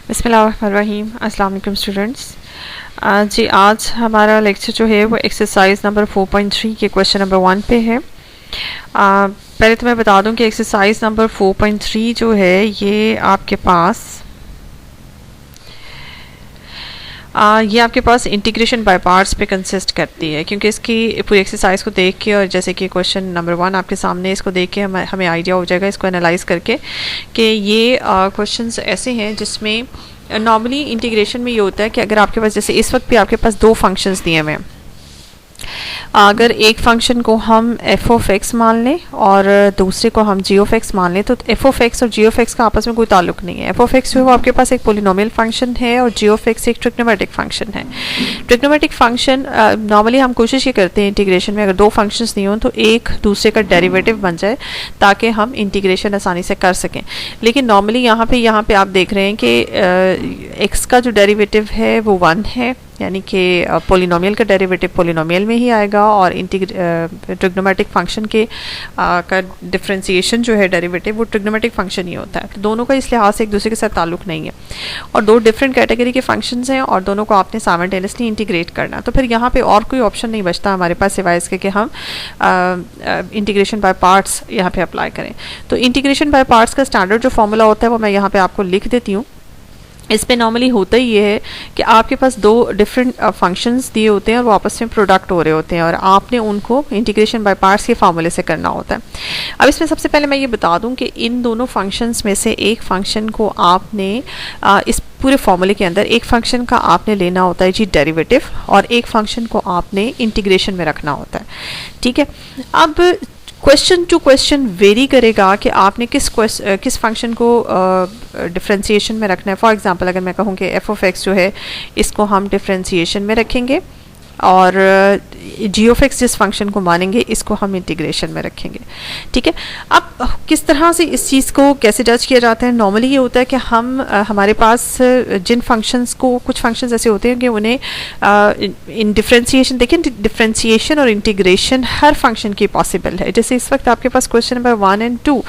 बिस्मिल्लाहिर्रहमानिर्रहीम। अस्सलाम वालेकुम स्टूडेंट्स। जी आज हमारा लेक्चर जो है वो एक्सरसाइज नंबर 4.3 के क्वेश्चन नंबर 1 पे है। पहले तो मैं बता दूं कि एक्सरसाइज नंबर 4.3 जो है ये आपके पास इंटीग्रेशन बाय पार्ट्स पे कंसिस्ट करती है, क्योंकि इसकी पूरी एक्सरसाइज को देख के और जैसे कि क्वेश्चन नंबर 1 आपके सामने, इसको देख के हमें आइडिया हो जाएगा इसको एनालाइज करके कि ये क्वेश्चंस ऐसे हैं जिसमें नॉर्मली इंटीग्रेशन में ये होता है कि अगर आपके पास जैसे इस वक्त भी आपके पास दो फंक्शंस दिए हुए हैं, अगर एक फंक्शन को हम एफ ऑफ एक्स मान लें और दूसरे को हम जी ऑफ एक्स मान लें, तो एफ ऑफ एक्स और जी ऑफ एक्स का आपस में कोई ताल्लुक नहीं है। एफ ऑफ एक्स जो है वो आपके पास एक पोलिनोमियल फंक्शन है और जी ऑफ एक्स एक ट्रिग्नोमेट्रिक फंक्शन है। ट्रिग्नोमेट्रिक फंक्शन नॉर्मली हम कोशिश ये करते हैं इंटीग्रेशन में, अगर दो फंक्शंस नहीं हो तो एक दूसरे का डेरिवेटिव बन जाए ताकि हम इंटीग्रेशन आसानी से कर सकें। लेकिन नॉर्मली यहाँ पे आप देख रहे हैं कि एक्स का जो डेरिवेटिव है वो 1 है, यानी कि पोलिनोमियल का डेरिवेटिव पोलिनोमियल में ही आएगा और ट्रिग्नोमेट्रिक फंक्शन के का डिफरेंशिएशन जो है डेरिवेटिव वो ट्रिग्नोमेट्रिक फंक्शन ही होता है। तो दोनों का इस लिहाज से एक दूसरे के साथ ताल्लुक नहीं है और दो डिफरेंट कैटेगरी के फंक्शंस हैं और दोनों को आपने साइमल्टेनियसली इंटीग्रेट करना। तो फिर यहाँ पे और कोई ऑप्शन नहीं बचता हमारे पास सिवाय इसके कि हम इंटीग्रेशन बाय पार्ट्स यहाँ पे अप्लाई करें। तो इंटीग्रेशन बाय पार्ट्स का स्टैंडर्ड जो फॉर्मूला होता है वो मैं यहाँ पे आपको लिख देती हूँ। इस पे नॉर्मली होता ही ये है कि आपके पास दो डिफरेंट फंक्शंस दिए होते हैं और वो आपस में प्रोडक्ट हो रहे होते हैं और आपने उनको इंटीग्रेशन बाय पार्ट्स के फार्मूले से करना होता है। अब इसमें सबसे पहले मैं ये बता दूं कि इन दोनों फंक्शंस में से एक फंक्शन को आपने इस पूरे फॉर्मूले के अंदर एक फंक्शन का आपने लेना होता है जी डेरिवेटिव और एक फंक्शन को आपने इंटीग्रेशन में रखना होता है। ठीक है, अब क्वेश्चन टू क्वेश्चन वेरी करेगा कि आपने किस फंक्शन को डिफरेंशिएशन में रखना है। फॉर एग्जांपल अगर मैं कहूँ कि एफ ऑफ एक्स जो है इसको हम डिफरेंशिएशन में रखेंगे और जी ऑफ एक्स जिस फंक्शन को मानेंगे इसको हम इंटीग्रेशन में रखेंगे। ठीक है, अब किस तरह से इस चीज़ को कैसे जज किया जाता है? नॉर्मली ये होता है कि हम हमारे पास जिन फंक्शंस को, कुछ फंक्शंस ऐसे होते हैं कि उन्हें इन डिफरेंशिएशन, देखिए डिफरेंशिएशन और इंटीग्रेशन हर फंक्शन की पॉसिबल है। जैसे इस वक्त आपके पास क्वेश्चन नंबर 1 और 2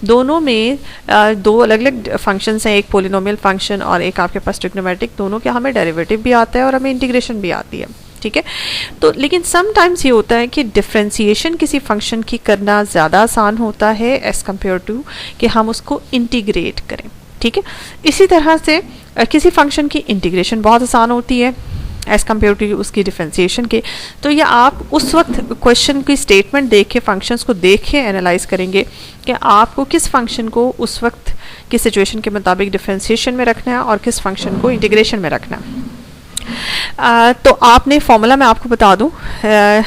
दोनों में दो अलग अलग फंक्शंस हैं, एक पोलिनोमियल फंक्शन और एक आपके पास ट्रिग्नोमेट्रिक, दोनों के हमें डेरिवेटिव भी आता है और हमें इंटीग्रेशन भी आती है। ठीक है, तो लेकिन समटाइम्स ये होता है कि डिफरेंशिएशन किसी फंक्शन की करना ज़्यादा आसान होता है एज़ कम्पेयर टू कि हम उसको इंटीग्रेट करें। ठीक है, इसी तरह से किसी फंक्शन की इंटीग्रेशन बहुत आसान होती है एज़ कम्पेयर टू उसकी डिफरेंशिएशन के। तो ये आप उस वक्त क्वेश्चन की स्टेटमेंट देख के, फंक्शंस को देख के एनालाइज करेंगे कि आपको किस फंक्शन को उस वक्त की सिचुएशन के मुताबिक डिफरेंशिएशन में रखना है और किस फंक्शन को इंटीग्रेशन में रखना है। तो आपने फॉर्मूला मैं आपको बता दूं,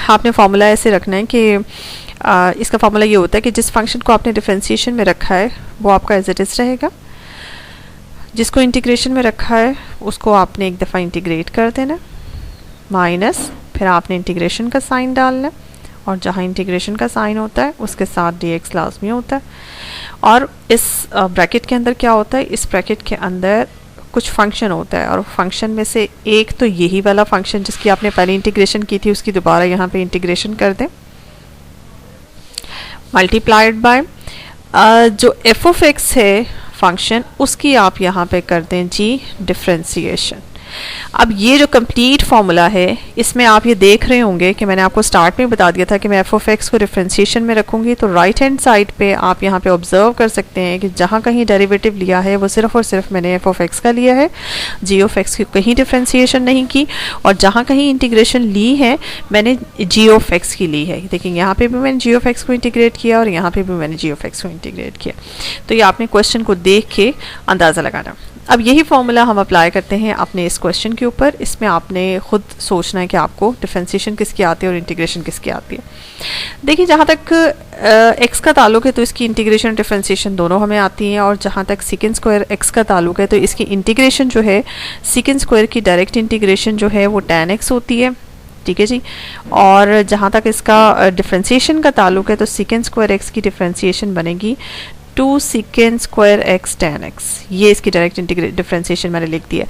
आपने फॉर्मूला ऐसे रखना है कि इसका फॉर्मूला ये होता है कि जिस फंक्शन को आपने डिफरेंशिएशन में रखा है वो आपका एज इट इज़ रहेगा, जिसको इंटीग्रेशन में रखा है उसको आपने एक दफ़ा इंटीग्रेट कर देना माइनस, फिर आपने इंटीग्रेशन का साइन डालना और जहाँ इंटीग्रेशन का साइन होता है उसके साथ dx लाजमी होता है। और इस ब्रैकेट के अंदर क्या होता है, इस ब्रैकेट के अंदर कुछ फंक्शन होता है और फंक्शन में से एक तो यही वाला फंक्शन जिसकी आपने पहले इंटीग्रेशन की थी उसकी दोबारा यहाँ पे इंटीग्रेशन कर दें मल्टीप्लाइड बाय जो एफ ऑफ एक्स है फंक्शन उसकी आप यहाँ पे कर दें जी डिफरेंशिएशन। अब ये जो कंप्लीट फार्मूला है इसमें आप ये देख रहे होंगे कि मैंने आपको स्टार्ट में बता दिया था कि मैं एफ ऑफ एक्स को डिफरेंशिएशन में रखूंगी, तो राइट हैंड साइड पे आप यहाँ पे ऑब्जर्व कर सकते हैं कि जहाँ कहीं डेरिवेटिव लिया है वो सिर्फ और सिर्फ मैंने एफ ऑफ एक्स का लिया है, जी ऑफ एक्स की कहीं डिफरेंशिएशन नहीं की, और जहाँ कहीं इंटीग्रेशन ली है मैंने जी ऑफ एक्स की ली है। देखिए यहाँ पे भी मैंने जी ऑफ एक्स को इंटीग्रेट किया और यहाँ पे भी मैंने जी ऑफ एक्स को इंटीग्रेट किया। तो ये आपने क्वेश्चन को देख के अंदाज़ा लगाना। अब यही फॉर्मूला हम अप्लाई करते हैं अपने इस क्वेश्चन के ऊपर। इसमें आपने खुद सोचना है कि आपको डिफरेंशिएशन किसकी आती है और इंटीग्रेशन किसकी आती है। देखिए जहाँ तक एक्स का ताल्लुक है तो इसकी इंटीग्रेशन डिफरेंशिएशन दोनों हमें आती हैं, और जहाँ तक सेकेंड स्क्वायर एक्स का ताल्लुक है तो इसकी इंटीग्रेशन जो है सेकेंड स्क्वायर की डायरेक्ट इंटीग्रेशन जो है वो tan x होती है। ठीक है जी, और जहाँ तक इसका डिफरेंशिएशन का ताल्लुक है तो सेकेंड स्क्वायर एक्स की डिफरेंशिएशन बनेगी 2 second square x tan x। ये इसकी डायरेक्ट डिफरेंशिएशन मैंने लिख दिया।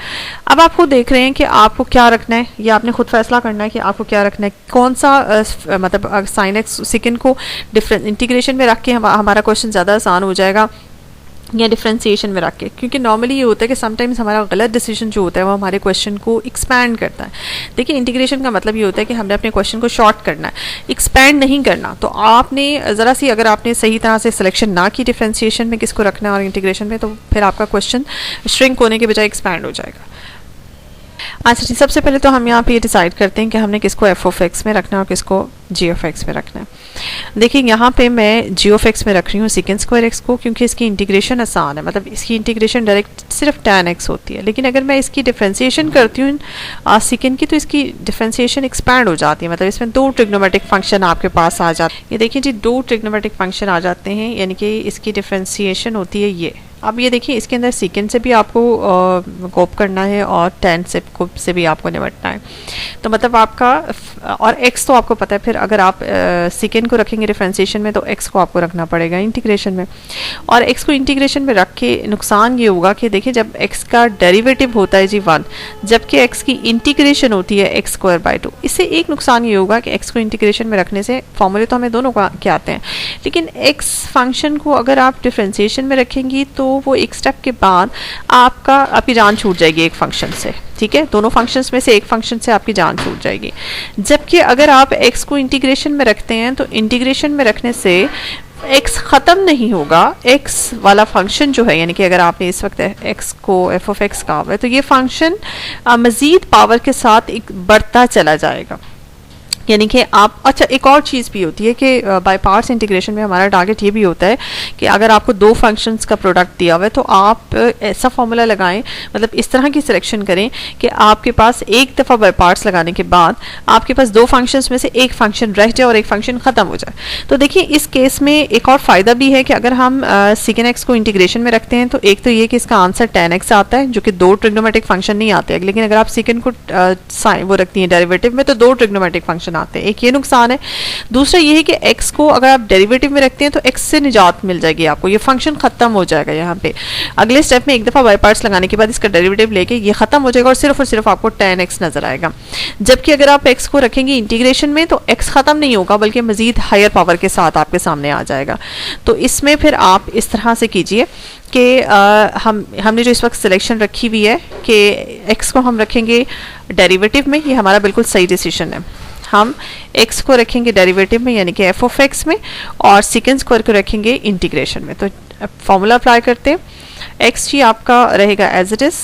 अब आप खुद देख रहे हैं कि आपको क्या रखना है, ये आपने खुद फैसला करना है कि आपको क्या रखना है, कौन सा मतलब साइन एक्स सेकेंड को इंटीग्रेशन में रख के हमारा क्वेश्चन ज़्यादा आसान हो जाएगा या डिफ्रेंसिएशन में रख के, क्योंकि नॉर्मली ये होता है कि समटाइम्स हमारा गलत डिसीजन जो होता है वो हमारे क्वेश्चन को एक्सपैंड करता है। देखिए इंटीग्रेशन का मतलब ये होता है कि हमने अपने क्वेश्चन को शॉर्ट करना है, एक्सपैंड नहीं करना। तो आपने ज़रा सी अगर आपने सही तरह से सिलेक्शन ना की डिफ्रेंसिएशन में किसको रखना है और इंटीग्रेशन में, तो फिर आपका क्वेश्चन श्रिंक होने के बजाय एक्सपैंड हो जाएगा। अच्छा जी, सबसे पहले तो हम यहाँ पे ये डिसाइड करते हैं कि हमने किसको एफ ऑफ एक्स में रखना है और किसको जी ऑफ एक्स में रखना है। देखिए यहाँ पे मैं जी ऑफ एक्स में रख रही हूँ सेकेंड स्क्वायर एक्स को, क्योंकि इसकी इंटीग्रेशन आसान है, मतलब इसकी इंटीग्रेशन डायरेक्ट सिर्फ tan एक्स होती है। लेकिन अगर मैं इसकी डिफ्रेंसिएशन करती हूँ सेकेंड की, तो इसकी डिफ्रेंसिएशन एक्सपैंड हो जाती है, मतलब इसमें दो ट्रिग्नोमेट्रिक फंक्शन आपके पास आ जाते हैं। ये देखिए जी, दो ट्रिग्नोमेट्रिक फंक्शन आ जाते हैं, यानी कि इसकी डिफ्रेंसिएशन होती है ये। अब ये देखिए इसके अंदर सीकेंड से भी आपको कोप करना है और tan से भी आपको निपटना है। तो मतलब आपका और x तो आपको पता है, फिर अगर आप सीकेंड को रखेंगे डिफरेंशिएशन में तो x को आपको रखना पड़ेगा इंटीग्रेशन में। और x को इंटीग्रेशन में रख के नुकसान ये होगा कि देखिए जब x का डेरिवेटिव होता है जी 1, जबकि x की इंटीग्रेशन होती है x स्क्वायर बाई 2। इससे एक नुकसान ये होगा कि x को इंटीग्रेशन में रखने से फॉर्मूले तो हमें दोनों के आते हैं, लेकिन x फंक्शन को अगर आप डिफरेंशिएशन में रखेंगी तो वो एक स्टेप के बाद आपकी जान छूट जाएगी एक फंक्शन से। ठीक है, दोनों फंक्शंस में से एक फंक्शन से आपकी जान छूट जाएगी। जबकि अगर आप x को इंटीग्रेशन में रखते हैं तो इंटीग्रेशन में रखने से x ख़त्म नहीं होगा, x वाला फंक्शन जो है, यानी कि अगर आपने इस वक्त x को f ऑफ x कहा हुआ है तो ये फंक्शन मज़ीद पावर के साथ एक बढ़ता चला जाएगा। यानी कि आप, अच्छा एक और चीज़ भी होती है कि बाय पार्ट्स इंटीग्रेशन में हमारा टारगेट ये भी होता है कि अगर आपको दो फंक्शंस का प्रोडक्ट दिया हुआ है तो आप ऐसा फॉर्मूला लगाएं, मतलब इस तरह की सिलेक्शन करें कि आपके पास एक दफ़ा बाय पार्ट्स लगाने के बाद आपके पास दो फंक्शंस में से एक फंक्शन रह जाए और एक फंक्शन ख़त्म हो जाए। तो देखिए इस केस में एक और फ़ायदा भी है कि अगर हम सेकेंड एक्स को इंटीग्रेशन में रखते हैं तो एक तो ये कि इसका आंसर tan x आता है, जो कि दो ट्रिग्नोमेट्रिक फंक्शन नहीं आते हैं। लेकिन अगर आप सेकेंड को वो रखती हैं डेरिवेटिव में तो दो ट्रिग्नोमेट्रिक फंक्शन आते हैं, एक ये नुकसान है। दूसरा ये है कि x को अगर आप डेरिवेटिव में रखते हैं तो x से निजात मिल जाएगी आपको, ये फंक्शन खत्म हो जाएगा। यहाँ पे अगले स्टेप में एक दफ़ा बाय पार्ट्स लगाने के बाद इसका डेरिवेटिव लेके ये खत्म हो जाएगा और सिर्फ आपको tan x नजर आएगा। जबकि अगर आप x को रखेंगे इंटीग्रेशन में तो x खत्म नहीं होगा बल्कि मजीद हायर पावर के साथ आपके सामने आ जाएगा। तो इसमें फिर आप इस तरह से कीजिए कि हमने जो इस वक्त सिलेक्शन रखी हुई है कि x को हम रखेंगे डेरिवेटिव में, ये हमारा बिल्कुल सही डिसीजन है। हम x को रखेंगे डेरिवेटिव में यानी कि f ऑफ x में, और सेकेंड स्क्वायर को रखेंगे इंटीग्रेशन में। तो फॉर्मूला अप्लाई करते हैं, x जी आपका रहेगा एज इट इज़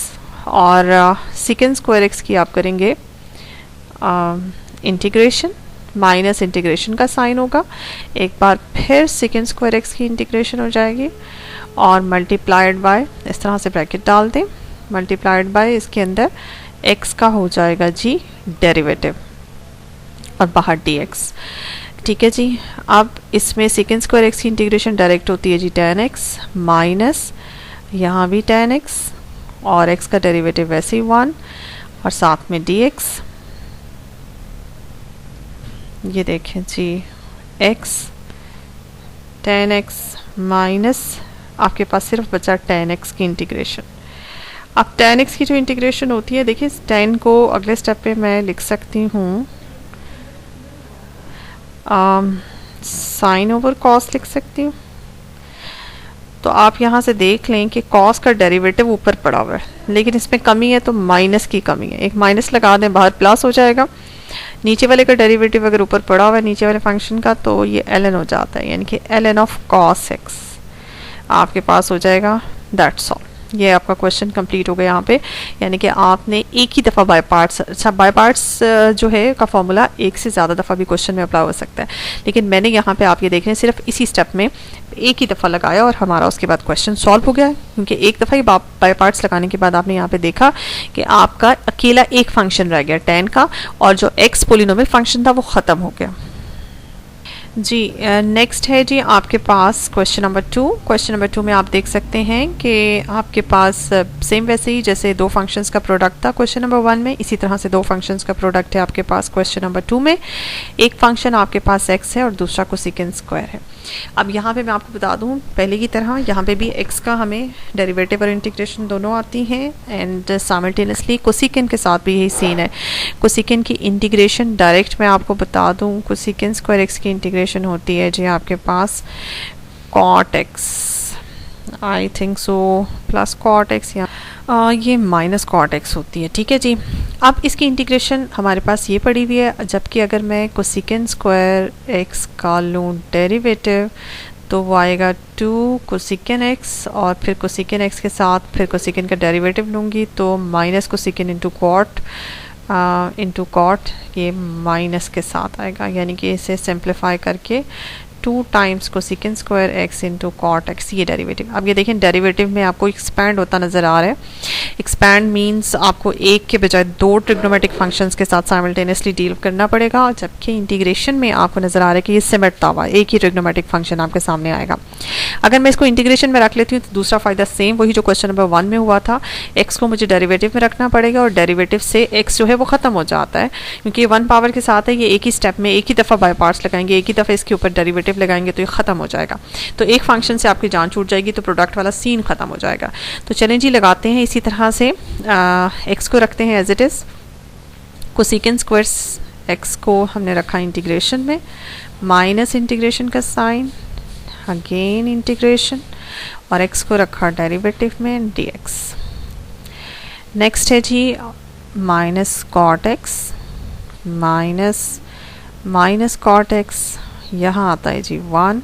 और सेकेंड स्क्वायर x की आप करेंगे इंटीग्रेशन, माइनस इंटीग्रेशन का साइन होगा, एक बार फिर सेकेंड स्क्वायर x की इंटीग्रेशन हो जाएगी और मल्टीप्लाइड बाय, इस तरह से ब्रैकेट डाल दें, मल्टीप्लाइड बाय इसके अंदर x का हो जाएगा जी डेरिवेटिव और बाहर dx। ठीक है जी, अब इसमें सेकेंड स्क्वायर x की इंटीग्रेशन डायरेक्ट होती है जी tan x माइनस यहाँ भी tan x और x का डेरिवेटिव वैसे ही 1 और साथ में dx। ये देखें जी x tan x माइनस आपके पास सिर्फ बचा tan x की इंटीग्रेशन। अब tan x की जो इंटीग्रेशन होती है, देखिए tan को अगले स्टेप पे मैं लिख सकती हूँ साइन ओवर कॉस लिख सकती हूँ। तो आप यहाँ से देख लें कि कॉस का डेरिवेटिव ऊपर पड़ा हुआ है, लेकिन इसमें कमी है तो माइनस की कमी है, एक माइनस लगा दें बाहर प्लस हो जाएगा। नीचे वाले का डेरिवेटिव अगर ऊपर पड़ा हुआ है नीचे वाले फंक्शन का तो ये ln हो जाता है, यानी कि ln ऑफ कॉस x आपके पास हो जाएगा। दैट्स ऑल, ये आपका क्वेश्चन कंप्लीट हो गया यहाँ पे। यानी कि आपने एक ही दफ़ा बाय पार्ट्स, अच्छा बाय पार्ट्स जो है का फॉर्मूला एक से ज़्यादा दफ़ा भी क्वेश्चन में अप्लाई हो सकता है, लेकिन मैंने यहाँ पे आप ये देख रहे हैं सिर्फ इसी स्टेप में एक ही दफ़ा लगाया और हमारा उसके बाद क्वेश्चन सॉल्व हो गया है, क्योंकि एक दफ़ा ही बाय पार्ट्स लगाने के बाद आपने यहाँ पे देखा कि आपका अकेला एक फंक्शन रह गया tan का, और जो x पोलिनोमियल फंक्शन था वो ख़त्म हो गया जी। नेक्स्ट है जी आपके पास क्वेश्चन नंबर 2। क्वेश्चन नंबर 2 में आप देख सकते हैं कि आपके पास सेम वैसे ही जैसे दो फंक्शंस का प्रोडक्ट था क्वेश्चन नंबर 1 में, इसी तरह से दो फंक्शंस का प्रोडक्ट है आपके पास क्वेश्चन नंबर 2 में। एक फंक्शन आपके पास x है और दूसरा कोसेकेंट स्क्वायर है। अब यहाँ पे मैं आपको बता दूँ पहले की तरह यहाँ पे भी x का हमें डेरिवेटिव और इंटीग्रेशन दोनों आती हैं, एंड साइमल्टेनियसली कोसेकेंट के साथ भी यही सीन है। कोसेकेंट की इंटीग्रेशन डायरेक्ट मैं आपको बता दूँ, कोसेकेंट स्क्वायर x की इंटीग्रेशन होती है जी आपके पास cot x I think so plus cot x या ये माइनस कॉट एक्स होती है, ठीक है जी। अब इसकी इंटीग्रेशन हमारे पास ये पड़ी हुई है, जबकि अगर मैं कोसेकेंड स्क्वायर एक्स का लूँ डेरिवेटिव तो वो आएगा 2 कोसेकेंड एक्स, और फिर कोसेकेंड एक्स के साथ फिर कोसेकेंड का डेरिवेटिव लूँगी तो माइनस कोसेकेंड इंटू कॉट ये माइनस के साथ आएगा, यानी कि इसे सिंप्लीफाई करके 2 times cosecant square x into cot x ये डेरिवेटिव। अब ये देखें डेरिवेटिव में आपको एक्सपैंड होता नज़र आ रहा है। एक्सपैंड मींस आपको एक के बजाय 2 ट्रिग्नोमेट्रिक फंक्शंस के साथ साइमल्टेनियसली डील करना पड़ेगा, जबकि इंटीग्रेशन में आपको नज़र आ रहा है कि ये सिमटता हुआ एक ही ट्रिग्नोमेट्रिक फंक्शन आपके सामने आएगा। अगर मैं इसको इंटीग्रेशन में रख लेती हूँ तो दूसरा फ़ायदा सेम वही जो क्वेश्चन नंबर 1 में हुआ था, एक्स को मुझे डेरिवेटिव में रखना पड़ेगा और डेरिवेटिव से एक्स जो है वो ख़त्म हो जाता है, क्योंकि ये 1 पावर के साथ है, ये एक ही स्टेप में एक ही दफ़ा बाय पार्ट्स लगाएंगे, एक ही दफ़ा इसके ऊपर डेरिवेटिव लगाएंगे तो ये ख़त्म हो जाएगा। तो एक फंक्शन से आपकी जान छूट जाएगी तो प्रोडक्ट वाला सीन ख़त्म हो जाएगा। तो चलें जी लगाते हैं इसी तरह से एक्स को रखते हैं as it is, cosec square x को हमने रखा इंटीग्रेशन में, माइनस इंटीग्रेशन का साइन, अगेन इंटीग्रेशन, और एक्स को रखा डेरिवेटिव में dx। नेक्स्ट है जी minus cot x, minus cot x, यहाँ आता है जी 1,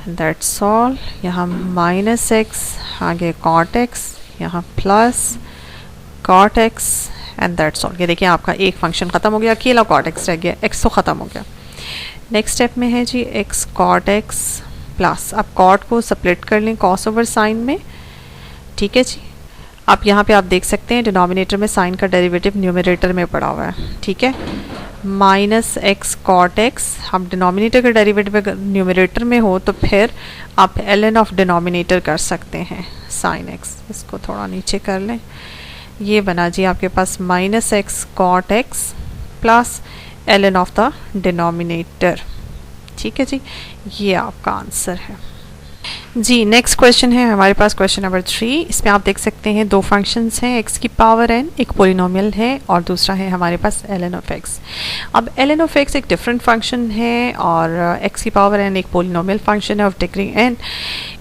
दैट्स ऑल। यहाँ माइनस एक्स, आगे कॉट एक्स, यहाँ plus cot x and that's all. ये देखिए आपका एक फंक्शन ख़त्म हो गया, अकेला कॉट एक्स रह गया, एक्स तो ख़त्म हो गया। नेक्स्ट स्टेप में है जी एक्स कॉट एक्स प्लस, अब कॉट को स्प्लिट कर लें कॉस ओवर साइन में, ठीक है जी। अब यहाँ पे आप देख सकते हैं डिनोमिनेटर में साइन का डेरिवेटिव न्यूमरेटर में पड़ा हुआ है, ठीक है। माइनस एक्स कॉट एक्स, अब डिनोमिनेटर का डेरिवेटिव अगर न्यूमरेटर में हो तो फिर आप ln ऑफ डिनोमिनेटर कर सकते हैं साइन एक्स। इसको थोड़ा नीचे कर लें, ये बना जी आपके पास minus x cot x plus ln of the denominator, ठीक है जी। ये आपका आंसर है जी। नेक्स्ट क्वेश्चन है हमारे पास क्वेश्चन नंबर 3। इसमें आप देख सकते हैं 2 फंक्शंस हैं, x की पावर n एक पोलिनोमियल है और दूसरा है हमारे पास ln ऑफ x। अब ln ऑफ x एक डिफरेंट फंक्शन है और x की पावर n एक पोलिनोमियल फंक्शन है ऑफ डिग्री n।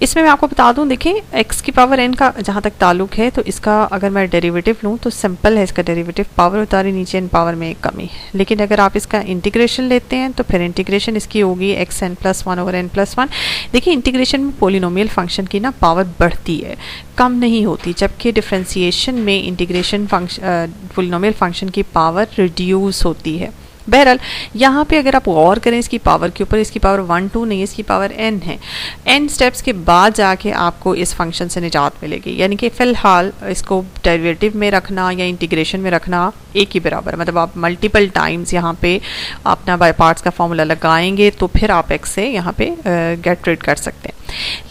इसमें मैं आपको बता दूं, देखें x की पावर n का जहाँ तक ताल्लुक है तो इसका अगर मैं डेरिवेटिव लूँ तो सिंपल है, इसका डेरिवेटिव पावर उतारी नीचे n पावर में एक कमी। लेकिन अगर आप इसका इंटीग्रेशन लेते हैं तो फिर इंटीग्रेशन इसकी होगी xn+1 ओवर n+1। देखिए इंटीग्रेशन में पोलिनोमियल फंक्शन की ना पावर बढ़ती है, कम नहीं होती, जबकि डिफरेंशिएशन में इंटीग्रेशन पोलिनोमियल फंक्शन की पावर रिड्यूस होती है। बहरहाल यहाँ पे अगर आप गौर करें इसकी पावर के ऊपर, इसकी पावर 1 2 नहीं, इसकी पावर n है। n स्टेप्स के बाद जाके आपको इस फंक्शन से निजात मिलेगी, यानी कि फ़िलहाल इसको डेरिवेटिव में रखना या इंटीग्रेशन में रखना एक ही बराबर, मतलब आप मल्टीपल टाइम्स यहाँ पे अपना बाय पार्ट्स का फॉर्मूला लगाएंगे तो फिर आप x से यहाँ पे गेट rid कर सकते हैं।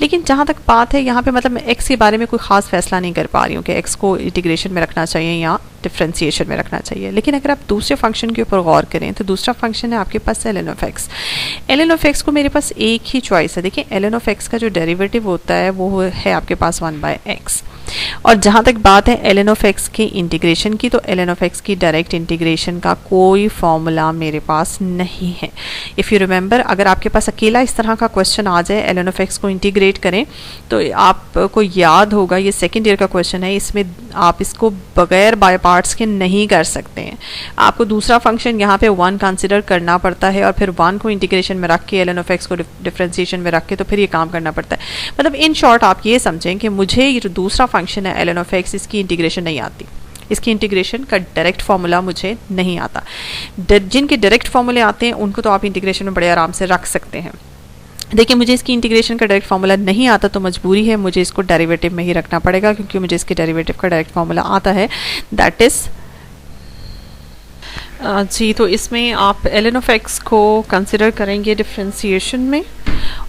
लेकिन जहाँ तक बात है यहाँ पे मतलब मैं x के बारे में कोई ख़ास फैसला नहीं कर पा रही हूँ कि x को इंटीग्रेशन में रखना चाहिए या डिफ्रेंशिएशन में रखना चाहिए। लेकिन अगर आप दूसरे फंक्शन के ऊपर गौर करें तो दूसरा फंक्शन है आपके पास ln of x। ln of x को मेरे पास एक ही चॉइस है, देखिए ln ऑफ x का जो डेरिवेटिव होता है वो है आपके पास 1/x। और जहाँ तक बात है ln ऑफ x के इंटीग्रेशन की, तो ln ऑफ x की डायरेक्ट इंटीग्रेशन का कोई फॉर्मूला मेरे पास नहीं है। इफ़ यू रिमेंबर, अगर आपके पास अकेला इस तरह का क्वेश्चन आ जाए ln ऑफ x को इंटीग्रेट करें तो आपको याद होगा ये सेकेंड ईयर का क्वेश्चन है, इसमें आप इसको बगैर बाय पार्ट्स के नहीं कर सकते हैं। आपको दूसरा फंक्शन यहाँ पे 1 कंसिडर करना पड़ता है और फिर 1 को इंटीग्रेशन में रख के ln ऑफ x को डिफरेंशिएशन में रख के तो फिर ये काम करना पड़ता है। मतलब इन शॉर्ट आप ये समझें कि मुझे ये जो दूसरा फंक्शन है ln ऑफ x, इसकी इंटीग्रेशन नहीं आती, इसकी इंटीग्रेशन का डायरेक्ट फार्मूला मुझे नहीं आता। जिनके डायरेक्ट फार्मूले आते हैं उनको तो आप इंटीग्रेशन में बड़े आराम से रख सकते हैं। देखिए मुझे इसकी इंटीग्रेशन का डायरेक्ट फार्मूला नहीं आता तो मजबूरी है मुझे इसको डेरिवेटिव में ही रखना पड़ेगा, क्योंकि मुझे इसके डेरिवेटिव का डायरेक्ट फार्मूला आता है, दैट इज़ जी। तो इसमें आप ln ऑफ x को कंसिडर करेंगे डिफरेंशिएशन में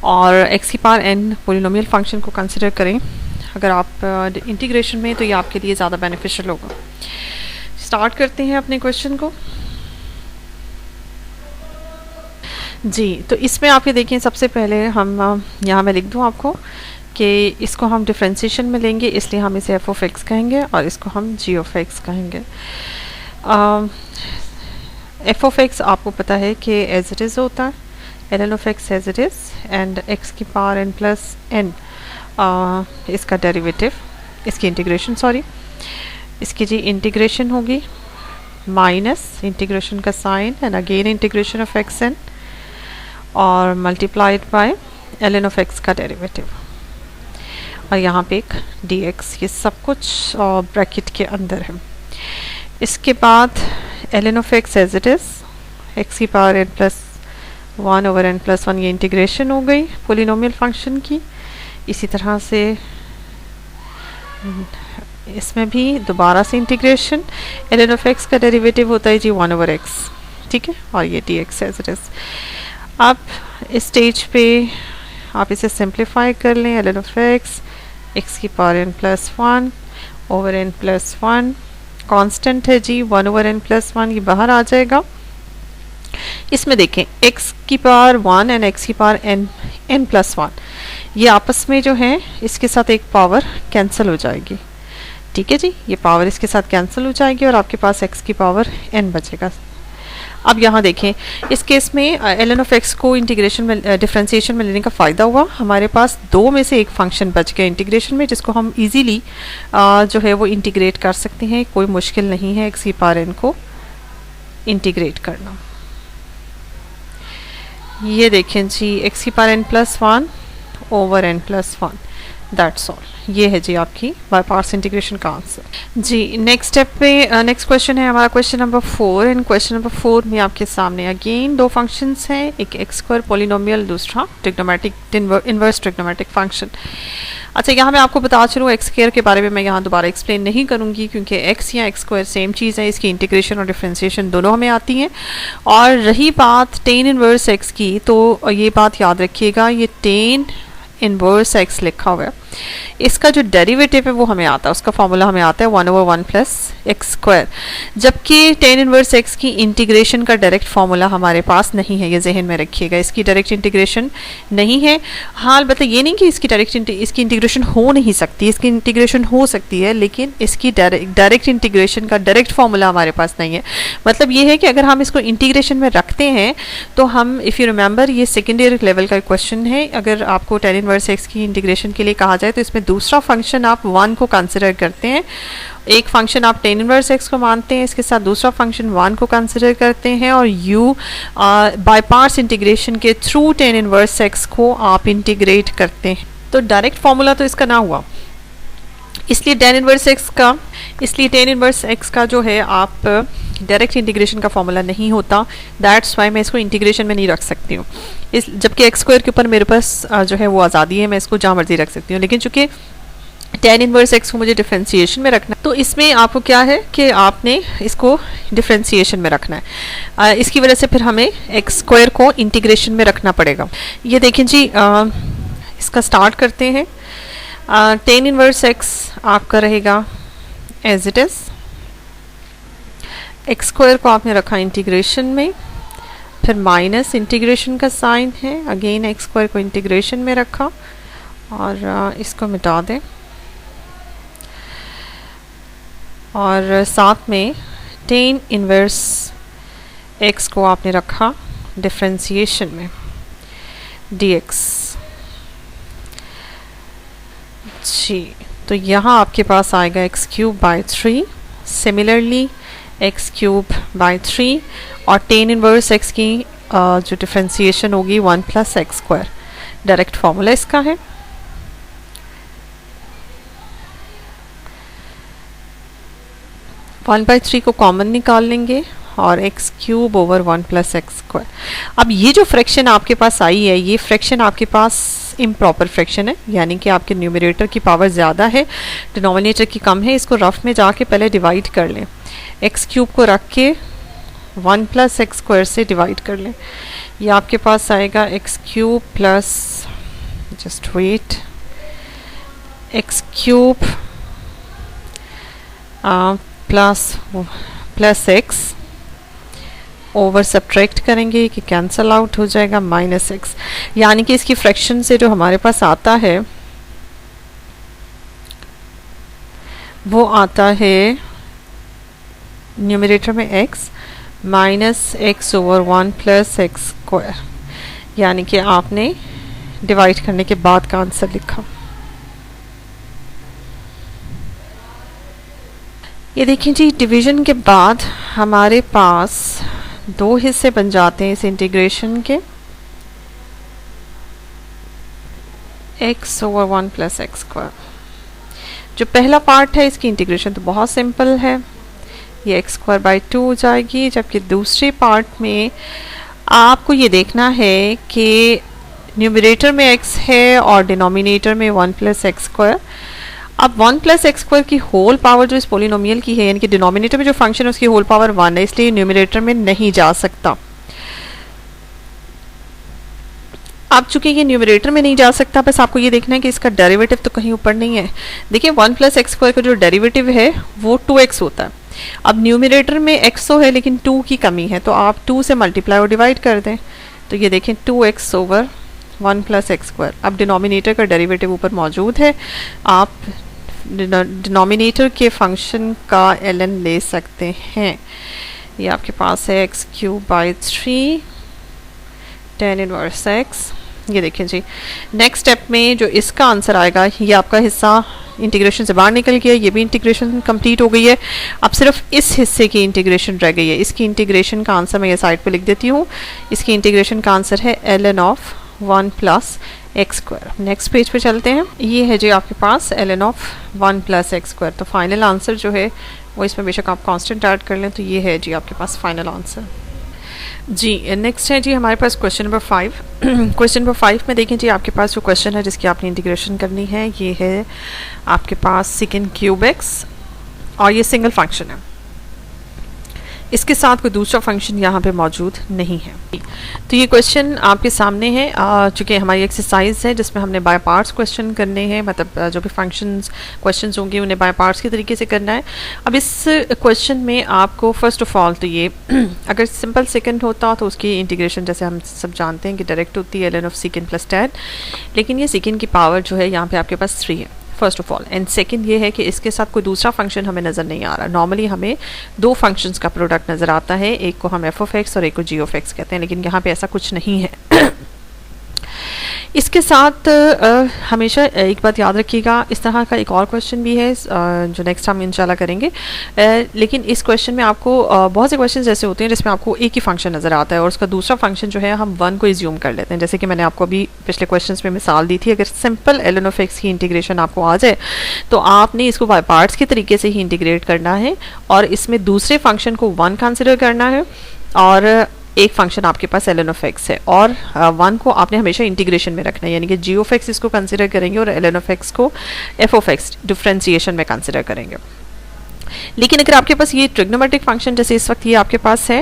और x की पावर n पोलिनोमियल फंक्शन को कंसिडर करें अगर आप इंटीग्रेशन में, तो ये आपके लिए ज़्यादा बेनिफिशियल होगा। स्टार्ट करते हैं अपने क्वेश्चन को जी। तो इसमें आप ये देखिए, सबसे पहले हम यहाँ मैं लिख दूँ आपको कि इसको हम डिफरेंशिएशन में लेंगे, इसलिए हम इसे f ऑफ x कहेंगे और इसको हम g ऑफ x कहेंगे। f ऑफ x आपको पता है कि एज इट इज़ होता है, ln of x as it is, and x की पावर n प्लस n इसका डेरिवेटिव, इसकी इंटीग्रेशन, सॉरी, इसकी जी इंटीग्रेशन होगी माइनस इंटीग्रेशन का sign and again integration of x n और multiplied by L N of x का derivative और यहाँ पे एक डी एक्स, ये सब कुछ ब्रैकेट के अंदर है। इसके बाद L N of x as it is x की power n plus 1 over n plus 1, ये इंटीग्रेशन हो गई पोलिनोमियल फंक्शन की। इसी तरह से इसमें भी दोबारा से integration, L N of x का डेरिवेटिव होता है जी 1 ओवर एक्स, ठीक है, और ये d x as it is. अब इस स्टेज पे आप इसे सिंप्लीफाई कर लें, L N of x x की power n plus 1 over n plus 1, constant है जी 1 ओवर एन प्लस 1, ये बाहर आ जाएगा। इसमें देखें x की पावर 1 एंड x की पावर n प्लस 1, ये आपस में जो है इसके साथ एक पावर कैंसिल हो जाएगी, ठीक है जी, ये पावर इसके साथ कैंसिल हो जाएगी और आपके पास x की पावर n बचेगा। अब यहाँ देखें इस केस में एल एन ऑफ एक्स को इंटीग्रेशन में डिफ्रेंसिएशन में लेने का फ़ायदा हुआ, हमारे पास दो में से एक फंक्शन बच गया इंटीग्रेशन में, जिसको हम इजीली जो है वो इंटीग्रेट कर सकते हैं, कोई मुश्किल नहीं है एक्स की पावर n को इंटीग्रेट करना। ये देखें जी एक्स की power n plus 1 over n plus 1, that's all. ये है जी आपकी बाय पार्ट्स इंटीग्रेशन का आंसर जी। नेक्स्ट स्टेप पे नेक्स्ट क्वेश्चन है हमारा question number 4 and question number 4 में आपके सामने अगेन दो फंक्शंस हैं, एक एक्स स्क्वायर पॉलिनोमियल, दूसरा ट्रिग्नोमेट्रिक इनवर्स ट्रिग्नोमेट्रिक फंक्शन। अच्छा, यहाँ मैं आपको बता चलूँ एक्स स्क्वायर के बारे में मैं यहाँ दोबारा एक्सप्लेन नहीं करूँगी क्योंकि एक्स या एक्स स्क्वायर सेम चीज़ है, इसकी इंटीग्रेशन और डिफ्रेंसिएशन दोनों हमें आती हैं। और रही बात टेन इनवर्स एक्स की, तो ये बात याद रखिएगा, ये टेन इनवर्स एक्स लिखा हुआ है, इसका जो डेरिवेटिव है वो हमें आता है, उसका फॉर्मूला हमें आता है 1 ओवर 1 प्लस एक्स स्क्वायर, जबकि टेन इनवर्स एक्स की इंटीग्रेशन का डायरेक्ट फॉर्मूला हमारे पास नहीं है, ये जहन में रखिएगा, इसकी डायरेक्ट इंटीग्रेशन नहीं है। हाँ, अलबत्ता ये नहीं कि इसकी इंटीग्रेशन हो नहीं सकती, इसकी इंटीग्रेशन हो सकती है, लेकिन इसकी डायरेक्ट इंटीग्रेशन का डायरेक्ट फॉर्मूला हमारे पास नहीं है। मतलब ये है कि अगर हम इसको इंटीग्रेशन में रखते हैं तो हम, इफ़ यू रिमेंबर, ये सेकेंड ईयर लेवल का क्वेश्चन है, अगर आपको टेन इनवर्स एक्स की इंटीग्रेशन के लिए कहा जाए तो इसमें दूसरा फंक्शन आप 1 को कंसिडर करते हैं, एक फंक्शन आप टेन इनवर्स एक्स को मानते हैं, इसके साथ दूसरा फंक्शन 1 को कंसिडर करते हैं और u बाय पार्ट्स इंटीग्रेशन के थ्रू टेन इनवर्स एक्स को आप इंटीग्रेट करते हैं। तो डायरेक्ट फॉर्मूला तो इसका ना हुआ, इसलिए टेन इनवर्स एक्स का जो है आप डायरेक्ट इंटीग्रेशन का फॉर्मूला नहीं होता, दैट्स वाई मैं इसको इंटीग्रेशन में नहीं रख सकती हूँ। जबकि एक्स स्क्वायर के ऊपर मेरे पास जो है वो आज़ादी है, मैं इसको जहाँ मर्जी रख सकती हूँ, लेकिन चूंकि टेन इनवर्स एक्स को मुझे डिफ्रेंसिएशन में रखना है तो इसमें आपको क्या है कि आपने इसको डिफ्रेंसिएशन में रखना है, इसकी वजह से फिर हमें एक्स स्क्वायर को इंटीग्रेशन में रखना पड़ेगा। ये देखें जी, इसका स्टार्ट करते हैं। टेन इनवर्स एक्स आपका रहेगा as it is, x square को आपने रखा इंटीग्रेशन में, फिर माइनस इंटीग्रेशन का साइन है, अगेन एक्स स्क्वायर को इंटीग्रेशन में रखा और इसको मिटा दें और साथ में टेन इनवर्स एक्स को आपने रखा डिफ्रेंसिएशन में, dx जी। तो यहाँ आपके पास आएगा x cube by 3, similarly x cube by 3 और टेन इनवर्स एक्स की जो डिफ्रेंसिएशन होगी 1 plus x square, direct formula इसका है। वन बाई 3 को कॉमन निकाल लेंगे और x cube over 1 plus x square. अब ये जो फ्रैक्शन आपके पास आई है, ये फ्रैक्शन आपके पास इम्प्रॉपर फ्रैक्शन है, यानी कि आपके न्यूमरेटर की पावर ज़्यादा है, डिनोमिनेटर की कम है। इसको रफ में जाके पहले डिवाइड कर लें, एक्स क्यूब को रख के 1 प्लस एक्स स्क्वायर से डिवाइड कर लें, ये आपके पास आएगा x cube plus, just wait, x cube plus x over subtract करेंगे कि कैंसल आउट हो जाएगा माइनस एक्स, यानी कि इसकी फ्रैक्शन से जो हमारे पास आता है वो आता है न्यूमरेटर में x minus x over 1 plus x square, यानी कि आपने डिवाइड करने के बाद का आंसर लिखा। ये देखिए जी, डिवीजन के बाद हमारे पास दो हिस्से बन जाते हैं इस इंटीग्रेशन के, x over 1 plus x square. जो पहला पार्ट है इसकी इंटीग्रेशन तो बहुत सिंपल है, ये एक्स स्क्वायर बाई 2 हो जाएगी, जबकि दूसरे पार्ट में आपको ये देखना है कि न्यूमरेटर में x है और डिनोमिनेटर में 1 प्लस एक्स स्क्वायर। अब 1 प्लस एक्स स्क्वायर की होल पावर जो इस पोलिनोमियल की है, यानी कि डिनोमिनेटर में जो फंक्शन है उसकी होल पावर 1 है, इसलिए न्यूमरेटर में नहीं जा सकता। अब चूंकि ये न्यूमरेटर में नहीं जा सकता, बस आपको ये देखना है कि इसका डेरिवेटिव तो कहीं ऊपर नहीं है। देखिए 1 प्लस एक्स स्क्वायर का जो डेरिवेटिव है वो 2x होता है। अब न्यूमरेटर में x तो है लेकिन 2 की कमी है, तो आप 2 से मल्टीप्लाई और डिवाइड कर दें, तो ये देखें 2x over 1 plus x square. अब डिनोमिनेटर का डेरिवेटिव ऊपर मौजूद है, आप डिनोमिनेटर के फंक्शन का ln ले सकते हैं। ये आपके पास है x cube by 3 tan inverse x। ये देखिए जी, नेक्स्ट स्टेप में जो इसका आंसर आएगा, ये आपका हिस्सा इंटीग्रेशन से बाहर निकल गया, ये भी इंटीग्रेशन कंप्लीट हो गई है। अब सिर्फ इस हिस्से की इंटीग्रेशन रह गई है। इसकी इंटीग्रेशन का आंसर मैं ये साइड पे लिख देती हूँ। इसकी इंटीग्रेशन का आंसर है ln of 1 plus x square. Next page पे चलते हैं। ये है जी आपके पास ln of 1 plus x square. तो फाइनल आंसर जो है वो, इसमें बेशक आप कांस्टेंट ऐड कर लें, तो ये है जी आपके पास फाइनल आंसर। जी नेक्स्ट है जी हमारे पास क्वेश्चन नंबर 5। क्वेश्चन नंबर 5 में देखें जी, आपके पास जो क्वेश्चन है जिसकी आपने इंटीग्रेशन करनी है, ये है आपके पास सेकेंड क्यूब एक्स और ये सिंगल फंक्शन है, इसके साथ कोई दूसरा फंक्शन यहाँ पे मौजूद नहीं है। तो ये क्वेश्चन आपके सामने है, चूँकि हमारी एक्सरसाइज है जिसमें हमने बाय पार्ट्स क्वेश्चन करने हैं, मतलब जो भी क्वेश्चंस होंगे उन्हें बाय पार्ट्स के तरीके से करना है। अब इस क्वेश्चन में आपको फर्स्ट ऑफ ऑल तो ये अगर सिंपल सेकंड होता तो उसकी इंटीग्रेशन जैसे हम सब जानते हैं कि डायरेक्ट होती है ln of second plus tan, लेकिन ये सेकंड की पावर जो है यहाँ पे आपके पास 3 है first of all. And second ये है कि इसके साथ कोई दूसरा फंक्शन हमें नज़र नहीं आ रहा। नॉर्मली हमें दो फंक्शंस का प्रोडक्ट नज़र आता है, एक को हम f(x) और एक को g(x) कहते हैं, लेकिन यहाँ पे ऐसा कुछ नहीं है। इसके साथ हमेशा एक बात याद रखिएगा, इस तरह का एक और क्वेश्चन भी है जो नेक्स्ट हम इंशाल्लाह करेंगे, लेकिन इस क्वेश्चन में आपको बहुत से क्वेश्चन ऐसे होते हैं जिसमें आपको एक ही फंक्शन नज़र आता है और उसका दूसरा फंक्शन जो है हम 1 को इज्यूम कर लेते हैं। जैसे कि मैंने आपको अभी पिछले क्वेश्चन में मिसाल दी थी, अगर सिंपल ln ऑफ x की इंटीग्रेशन आपको आ जाए तो आपने इसको बाय पार्ट्स के तरीके से ही इंटीग्रेट करना है और इसमें दूसरे फंक्शन को 1 कंसिडर करना है और एक फंक्शन आपके पास ln ऑफ x है और 1 को आपने हमेशा इंटीग्रेशन में रखना है, यानी कि g(x) इसको कंसिडर करेंगे और ln ऑफ x को f(x) डिफरेंशिएशन में कंसिडर करेंगे। लेकिन अगर आपके पास ये ट्रिग्नोमेट्रिक फंक्शन जैसे इस वक्त ये आपके पास है,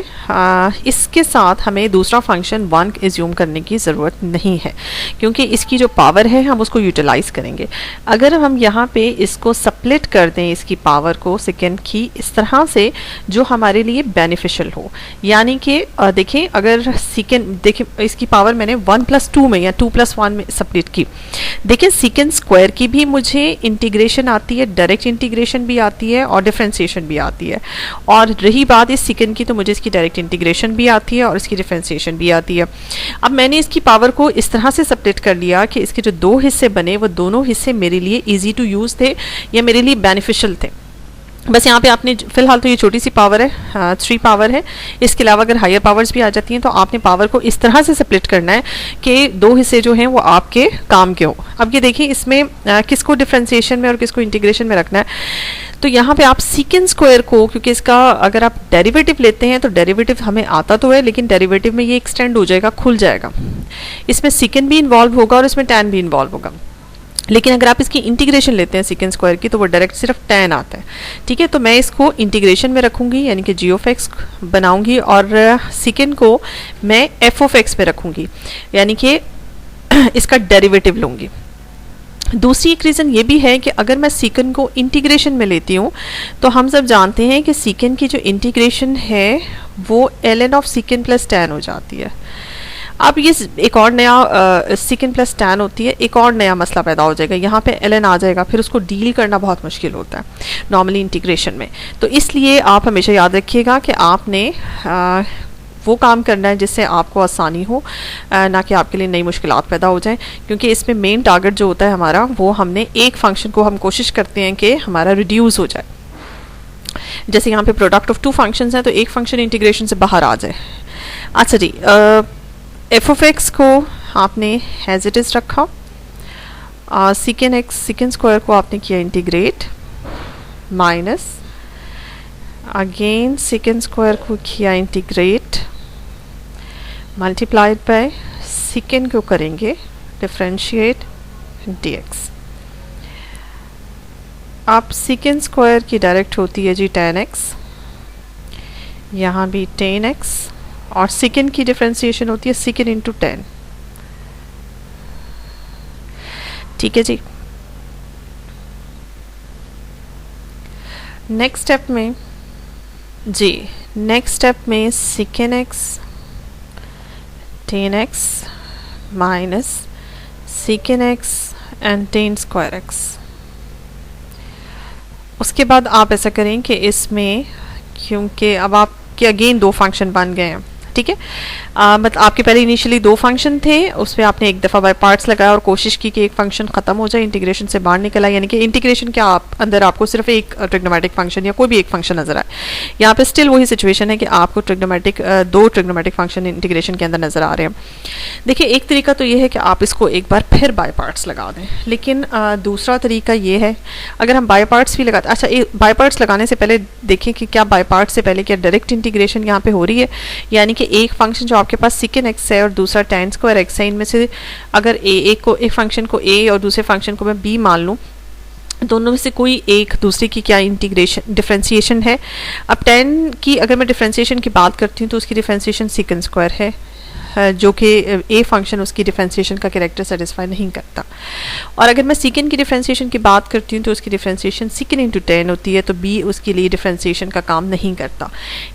इसके साथ हमें दूसरा फंक्शन 1 एज्यूम करने की ज़रूरत नहीं है, क्योंकि इसकी जो पावर है हम उसको यूटिलाइज करेंगे। अगर हम यहाँ पे इसको स्प्लिट कर दें इसकी पावर को सेकेंड की इस तरह से जो हमारे लिए बेनिफिशियल हो, यानी कि देखें अगर सेकेंड देखें इसकी पावर मैंने 1+2 में या 2+1 में स्प्लिट की, देखिए सेकेंड स्क्वायर की भी मुझे इंटीग्रेशन आती है, डायरेक्ट इंटीग्रेशन भी आती है और डिफरेंशिएशन भी आती है। और रही बात इस सेकंड की, तो मुझे इसकी डायरेक्ट इंटीग्रेशन भी आती है और इसकी डिफरेंशिएशन भी आती है। अब मैंने इसकी पावर को इस तरह से स्प्लिट कर लिया कि इसके जो दो हिस्से बने वो दोनों हिस्से मेरे लिए इजी टू यूज़ थे या मेरे लिए बेनिफिशियल थे। बस यहाँ पे आपने फिलहाल तो ये छोटी सी पावर है, 3 पावर है, इसके अलावा अगर हायर पावर्स भी आ जाती हैं तो आपने पावर को इस तरह से स्प्लिट करना है कि दो हिस्से जो हैं वो आपके काम के हो। अब ये देखिए इसमें किसको डिफरेंशिएशन में और किसको इंटीग्रेशन में रखना है, तो यहाँ पे आप सेकेंड स्क्वायर को, क्योंकि इसका अगर आप डेरिवेटिव लेते हैं तो डेरिवेटिव हमें आता तो है लेकिन डेरिवेटिव में ये एक्सटेंड हो जाएगा, खुल जाएगा, इसमें सेकेंड भी इन्वॉल्व होगा और इसमें tan भी इन्वॉल्व होगा। लेकिन अगर आप इसकी इंटीग्रेशन लेते हैं सेकेंड स्क्वायर की तो वो डायरेक्ट सिर्फ tan आता है, ठीक है। तो मैं इसको इंटीग्रेशन में रखूँगी यानी कि g(x) बनाऊँगी और सेकेंड को मैं f(x) में रखूँगी यानी कि इसका डेरिवेटिव लूँगी। दूसरी एक रीज़न ये भी है कि अगर मैं सेकेंड को इंटीग्रेशन में लेती हूँ तो हम सब जानते हैं कि सेकेंड की जो इंटीग्रेशन है वो ln of second plus tan हो जाती है। अब ये एक और नया सेकेंड प्लस tan होती है, एक और नया मसला पैदा हो जाएगा, यहाँ पे ln आ जाएगा, फिर उसको डील करना बहुत मुश्किल होता है नॉर्मली इंटीग्रेशन में। तो इसलिए आप हमेशा याद रखिएगा कि आपने वो काम करना है जिससे आपको आसानी हो, ना कि आपके लिए नई मुश्किलात पैदा हो जाएं, क्योंकि इसमें मेन टारगेट जो होता है हमारा वो हमने एक फंक्शन को हम कोशिश करते हैं कि हमारा रिड्यूस हो जाए। जैसे यहाँ पे प्रोडक्ट ऑफ टू फंक्शंस हैं तो एक फंक्शन इंटीग्रेशन से बाहर आ जाए। अच्छा जी, एफ ऑफ एक्स को आपने एज इट इज़ रखा, सीकेंड एक्स सीकेंड स्क्वायर को आपने किया integrate, minus again secant square को किया इंटीग्रेट, मल्टीप्लाइड बाय सीकेंड को करेंगे डिफरेंशिएट dx। अब सीकेंड स्क्वायर की डायरेक्ट होती है जी tan x, यहाँ भी tan x, और सीकेंड की डिफरेंशिएशन होती है सीकेंड इंटू tan। ठीक है जी। नेक्स्ट स्टेप में सीकेंड x tan x minus सीकेंड x and tan square x। उसके बाद आप ऐसा करें कि इसमें, क्योंकि अब आपके अगेन दो फंक्शन बन गए हैं, ठीक है, मतलब आपके पहले इनिशियली दो फंक्शन थे, उसमें आपने एक दफ़ा बाय पार्ट्स लगाया और कोशिश की कि एक फंक्शन ख़त्म हो जाए, इंटीग्रेशन से बाहर निकला, यानी कि इंटीग्रेशन के अंदर आपको सिर्फ एक ट्रिग्नोमेट्रिक फंक्शन या कोई भी एक फंक्शन नजर आए। यहाँ पे स्टिल वही सिचुएशन है कि आपको दो ट्रिग्नोमेट्रिक फंक्शन इंटीग्रेशन के अंदर नजर आ रहे हैं। देखिए, एक तरीका तो ये है कि आप इसको एक बार फिर बाय पार्ट्स लगा दें, लेकिन दूसरा तरीका ये है, अगर हम बाय पार्ट्स भी लगाते, अच्छा बाय पार्ट्स लगाने से पहले देखें कि क्या बाय पार्ट्स से पहले क्या डायरेक्ट इंटीग्रेशन यहाँ पे हो रही है, यानी कि एक फंक्शन जो आपके पास सीकेंड एक्स है और दूसरा tan स्क्वायर एक्स है, इनमें से अगर एक फंक्शन को a और दूसरे फंक्शन को मैं b मान लूँ, दोनों में से कोई एक दूसरे की क्या इंटीग्रेशन डिफरेंशिएशन है। अब tan की अगर मैं डिफरेंशिएशन की बात करती हूँ तो उसकी डिफरेंशिएशन सीकेंड स्क्वायर है, जो कि ए फंक्शन उसकी डिफरेंशिएशन का कैरेक्टर सेटिस्फाई नहीं करता। और अगर मैं सीकेंड की डिफरेंशिएशन की बात करती हूँ तो उसकी डिफरेंशिएशन सीकेंड इंटू tan होती है, तो बी उसके लिए डिफरेंशिएशन का काम नहीं करता,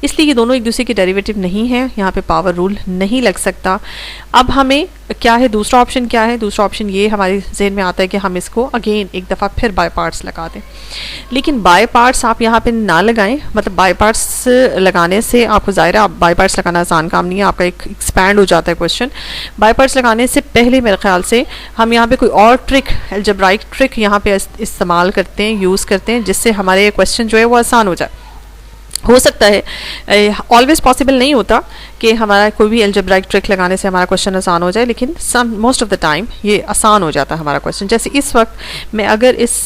इसलिए ये दोनों एक दूसरे के डेरिवेटिव नहीं है, यहाँ पे पावर रूल नहीं लग सकता। अब हमें क्या है, दूसरा ऑप्शन क्या है, दूसरा ऑप्शन ये हमारे जहन में आता है कि हम इसको अगेन एक दफ़ा फिर बाय पार्ट्स लगा दें, लेकिन बाय पार्ट्स आप यहाँ पे ना लगाएं, मतलब बाय पार्ट्स लगाने से आपको ज़ाहिर है, आप बाय पार्ट्स लगाना आसान काम नहीं है, आपका एक एक्सपैंड हो जाता है क्वेश्चन। बाय पार्ट्स लगाने से पहले मेरे ख्याल से हम यहाँ पे कोई और ट्रिक, अलजेब्राइक ट्रिक यहाँ पे इस्तेमाल करते हैं, यूज़ करते हैं, जिससे हमारे क्वेश्चन जो है वो आसान हो जाए। हो सकता है, ऑलवेज पॉसिबल नहीं होता कि हमारा कोई भी अलजेब्राइक ट्रिक लगाने से हमारा क्वेश्चन आसान हो जाए, लेकिन मोस्ट ऑफ द टाइम ये आसान हो जाता है हमारा क्वेश्चन। जैसे इस वक्त मैं अगर इस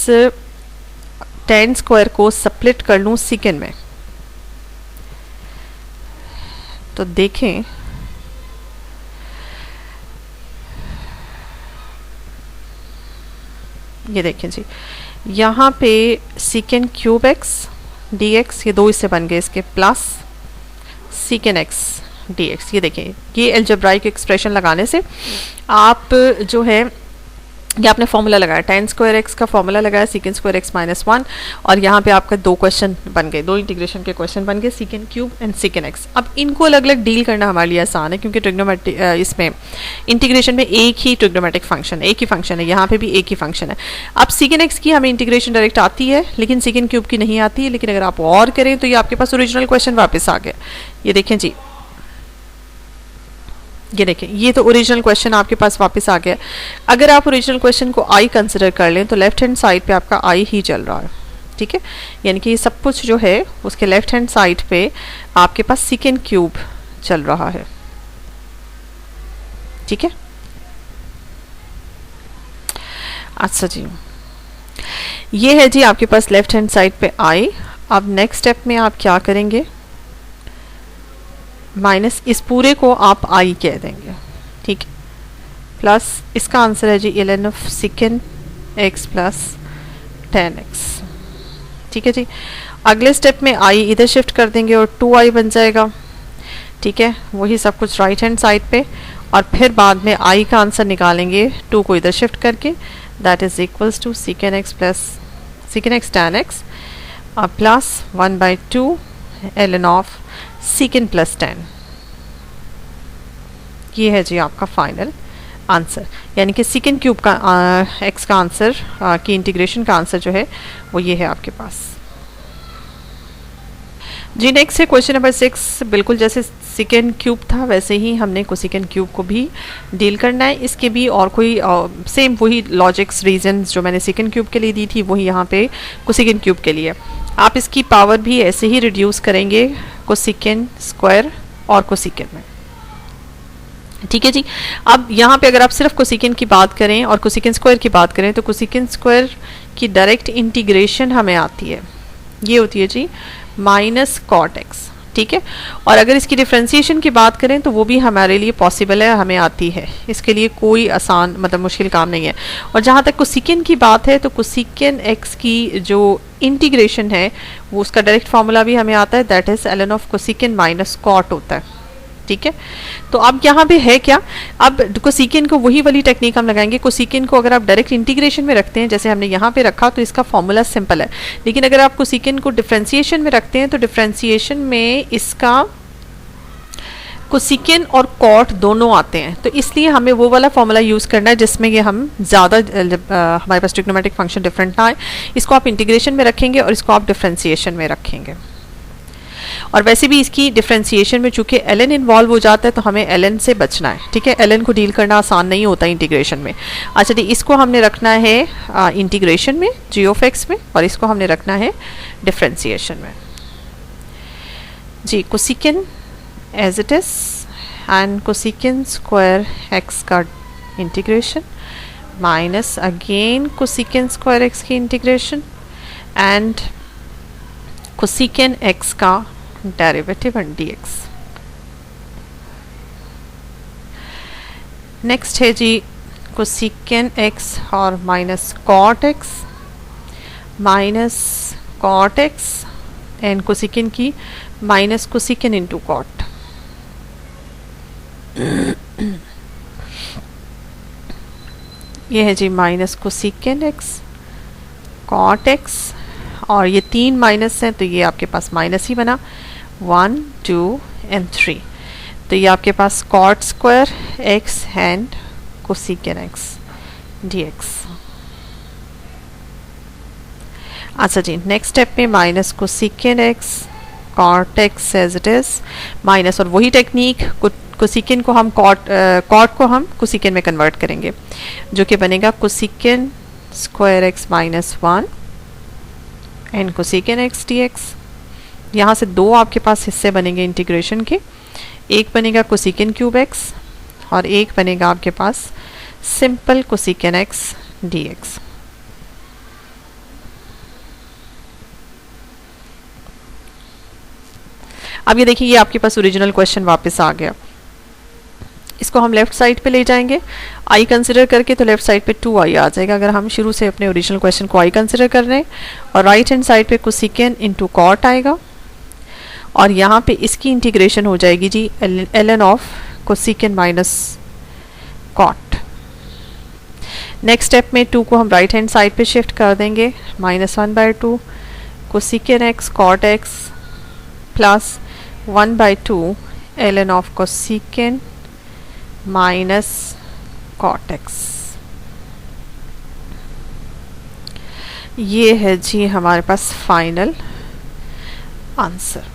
tan स्क्वायर को स्प्लिट कर लूँ सीकेंड में, तो देखें ये देखें जी, यहाँ पे सीकेंड क्यूब एक्स डी एक्स, ये दो इससे बन गए इसके, plus secant x D x. ये देखें, ये अलजेब्राइक एक्सप्रेशन लगाने से आप जो है ये आपने फॉर्मूला लगाया, tan स्क्वायर एक्स का फॉर्मूला लगाया, सीकेंड स्क्वायर एक्स माइनस 1, और यहाँ पे आपका दो क्वेश्चन बन गए, दो इंटीग्रेशन के क्वेश्चन बन गए, सीकेंड क्यूब एंड सीकेंड एक्स। अब इनको अलग अलग डील करना हमारे लिए आसान है, क्योंकि ट्रिग्नोमेट्रिक इसमें इंटीग्रेशन में एक ही ट्रिग्नोमेट्रिक फंक्शन, एक ही फंक्शन है, यहाँ पे भी एक ही फंक्शन है। अब सीकेंड एक्स की हमें इंटीग्रेशन डायरेक्ट आती है, लेकिन सीकेंड क्यूब की नहीं आती है, लेकिन अगर आप और करें तो ये आपके पास ओरिजिनल क्वेश्चन वापस आ गया। ये देखें जी, ये देखें, ये तो ओरिजिनल क्वेश्चन आपके पास वापस आ गया। अगर आप ओरिजिनल क्वेश्चन को आई कंसिडर कर लें तो लेफ्ट हैंड साइड पे आपका आई ही चल रहा है, ठीक है, यानी कि सब कुछ जो है उसके लेफ्ट हैंड साइड पे आपके पास सीकेंड क्यूब चल रहा है, ठीक है। अच्छा जी, ये है जी आपके पास लेफ्ट हैंड साइड पे आई। अब नेक्स्ट स्टेप में आप क्या करेंगे, माइनस इस पूरे को आप आई कह देंगे, ठीक है, प्लस इसका आंसर है जी ln of सीकेंड x plus tan x, ठीक है जी। अगले स्टेप में आई इधर शिफ्ट कर देंगे और 2i बन जाएगा, ठीक है, वही सब कुछ राइट हैंड साइड पे, और फिर बाद में आई का आंसर निकालेंगे 2 को इधर शिफ्ट करके, that is equals to secant x plus secant x tan x plus 1/2 ln of secant plus tan। ये है जी आपका फाइनल आंसर, यानी कि सीकेंड क्यूब का एक्स का आंसर की इंटीग्रेशन का आंसर जो है वो ये है आपके पास जी। नेक्स्ट है क्वेश्चन नंबर 6। बिल्कुल जैसे सीकेंड क्यूब था वैसे ही हमने कोसेकेंड क्यूब को भी डील करना है। इसके भी और कोई सेम वही लॉजिक्स रीजंस जो मैंने सेकेंड क्यूब के लिए दी थी वही यहाँ पे कोसेकेंड क्यूब के लिए। आप इसकी पावर भी ऐसे ही रिड्यूस करेंगे कोसिकेन स्क्वायर और कोसिकेन में। ठीक है जी। अब यहाँ पे अगर आप सिर्फ कोसिकेन की बात करें और कोसिकेन स्क्वायर की बात करें तो कोसिकेन स्क्वायर की डायरेक्ट इंटीग्रेशन हमें आती है, ये होती है जी माइनस कॉट एक्स। ठीक है। और अगर इसकी डिफ्रेंसिएशन की बात करें तो वो भी हमारे लिए पॉसिबल है, हमें आती है, इसके लिए कोई आसान मतलब मुश्किल काम नहीं है। और जहाँ तक कोसिकेन की बात है तो कोसिकेन एक्स की जो इंटीग्रेशन है वो उसका डायरेक्ट फार्मूला भी हमें आता है, that is ln of cosecant minus cot होता है। ठीक है। तो अब यहाँ पे है क्या, अब कोसिकेन को वही वाली टेक्निक हम लगाएंगे। कोसिकेन को अगर आप डायरेक्ट इंटीग्रेशन में रखते हैं जैसे हमने यहाँ पे रखा तो इसका फॉर्मूला सिंपल है, लेकिन अगर आप कोसिकेन को डिफरेंशिएशन में रखते हैं तो डिफरेंशिएशन में इसका कोसिकेन और कॉट दोनों आते हैं, तो इसलिए हमें वो वाला फॉर्मूला यूज़ करना है जिसमें ये हम ज़्यादा हमारे पास ट्रिग्नोमेट्रिक फंक्शन डिफरेंट ना आए। इसको आप इंटीग्रेशन में रखेंगे और इसको आप डिफरेंशिएशन में रखेंगे। और वैसे भी इसकी डिफरेंशिएशन में चूंकि ln इन्वॉल्व हो जाता है तो हमें ln से बचना है। ठीक है। ln को डील करना आसान नहीं होता इंटीग्रेशन में। अच्छा जी, इसको हमने रखना है इंटीग्रेशन में g ऑफ x में, और इसको हमने रखना है डिफरेंशिएशन में जी। Cosecant as it is and cosecant square x का integration minus again cosecant square x की इंटीग्रेशन एंड कोसिकेन x का डेरिवेटिव एंड dx। नेक्स्ट है जी कोसिकेन x और minus cot x and cosecant की माइनस कोसिकेन इंटू कॉट। ये है जी minus cosecant x cot x, और ये तीन माइनस हैं तो ये आपके पास माइनस ही बना 1 2 एंड 3, तो ये आपके पास cot square x and cosecant x dx। अच्छा जी, नेक्स्ट स्टेप में minus cosecant x cot x as it is minus, और वही टेक्निक कोसिकेन को हम कॉट को हम कोसिकेन में कन्वर्ट करेंगे जो कि बनेगा cosecant square x minus 1 and cosecant x dx। यहाँ से दो आपके पास हिस्से बनेंगे इंटीग्रेशन के, एक बनेगा कोसिकेन क्यूब x और एक बनेगा आपके पास सिंपल कोसिकेन x dx। अब ये देखिए, ये आपके पास ओरिजिनल क्वेश्चन वापस आ गया। इसको हम लेफ्ट साइड पे ले जाएंगे आई कंसिडर करके, तो लेफ्ट साइड पे 2i आ जाएगा अगर हम शुरू से अपने ओरिजिनल क्वेश्चन को आई कंसिडर कर रहे हैं, और राइट हैंड साइड पे कोसिकेन इंटू कॉट आएगा, और यहाँ पे इसकी इंटीग्रेशन हो जाएगी जी ln of cosecant minus cot. Next step में 2 को हम राइट हैंड साइड पे शिफ्ट कर देंगे, -1/2 cosecant x cot x plus 1/2 ln of cosecant minus cot x। ये है जी हमारे पास फाइनल आंसर।